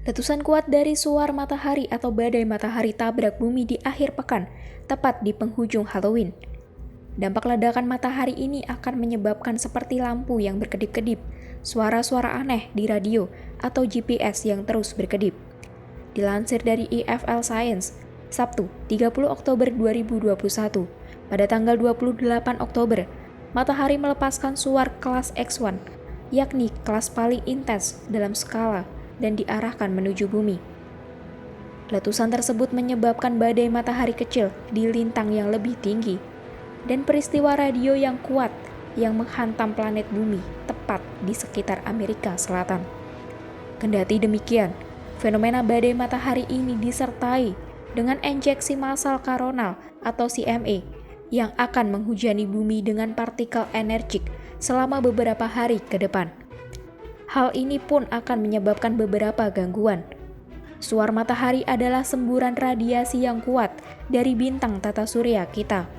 Letusan kuat dari suar matahari atau badai matahari tabrak bumi di akhir pekan, tepat di penghujung Halloween. Dampak ledakan matahari ini akan menyebabkan seperti lampu yang berkedip-kedip, suara-suara aneh di radio, atau GPS yang terus berkedip. Dilansir dari EFL Science, Sabtu, 30 Oktober 2021, pada tanggal 28 Oktober, matahari melepaskan suar kelas X1, yakni kelas paling intens dalam skala dan diarahkan menuju bumi. Letusan tersebut menyebabkan badai matahari kecil di lintang yang lebih tinggi dan peristiwa radio yang kuat yang menghantam planet bumi tepat di sekitar Amerika Selatan. Kendati demikian, fenomena badai matahari ini disertai dengan injeksi massal koronal atau CME yang akan menghujani bumi dengan partikel energik selama beberapa hari ke depan. Hal ini pun akan menyebabkan beberapa gangguan. Suar matahari adalah semburan radiasi yang kuat dari bintang tata surya kita.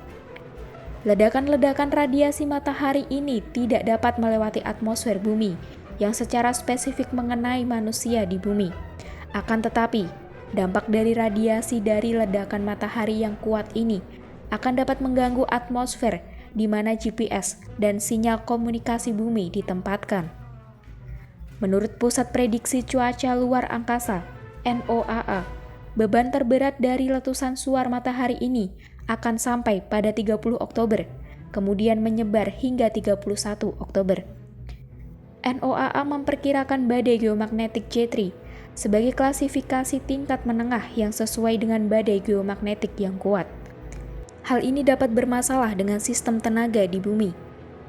Ledakan-ledakan radiasi matahari ini tidak dapat melewati atmosfer bumi yang secara spesifik mengenai manusia di bumi. Akan tetapi, dampak dari radiasi dari ledakan matahari yang kuat ini akan dapat mengganggu atmosfer di mana GPS dan sinyal komunikasi bumi ditempatkan. Menurut Pusat Prediksi Cuaca Luar Angkasa, NOAA, beban terberat dari letusan suar matahari ini akan sampai pada 30 Oktober, kemudian menyebar hingga 31 Oktober. NOAA memperkirakan badai geomagnetik J3 sebagai klasifikasi tingkat menengah yang sesuai dengan badai geomagnetik yang kuat. Hal ini dapat bermasalah dengan sistem tenaga di bumi,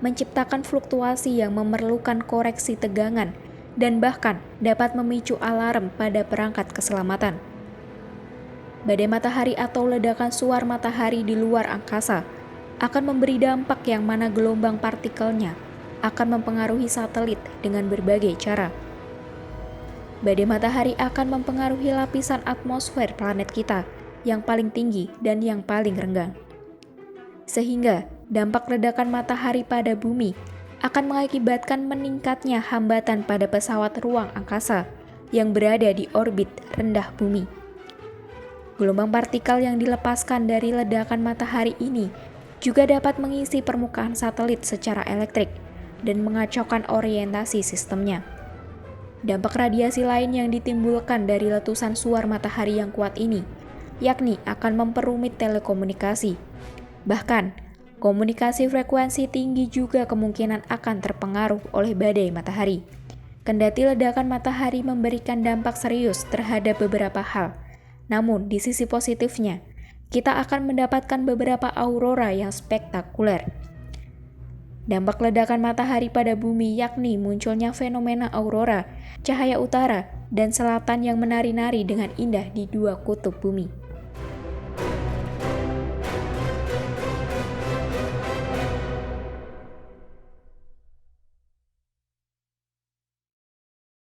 menciptakan fluktuasi yang memerlukan koreksi tegangan dan bahkan dapat memicu alarm pada perangkat keselamatan. Badai matahari atau ledakan suar matahari di luar angkasa akan memberi dampak yang mana gelombang partikelnya akan mempengaruhi satelit dengan berbagai cara. Badai matahari akan mempengaruhi lapisan atmosfer planet kita yang paling tinggi dan yang paling renggang. Sehingga dampak ledakan matahari pada bumi akan mengakibatkan meningkatnya hambatan pada pesawat ruang angkasa yang berada di orbit rendah bumi. Gelombang partikel yang dilepaskan dari ledakan matahari ini juga dapat mengisi permukaan satelit secara elektrik dan mengacaukan orientasi sistemnya. Dampak radiasi lain yang ditimbulkan dari letusan suar matahari yang kuat ini, yakni akan memperumit telekomunikasi. Bahkan, komunikasi frekuensi tinggi juga kemungkinan akan terpengaruh oleh badai matahari. Kendati ledakan matahari memberikan dampak serius terhadap beberapa hal, namun di sisi positifnya, kita akan mendapatkan beberapa aurora yang spektakuler. Dampak ledakan matahari pada bumi yakni munculnya fenomena aurora, cahaya utara, dan selatan yang menari-nari dengan indah di dua kutub bumi.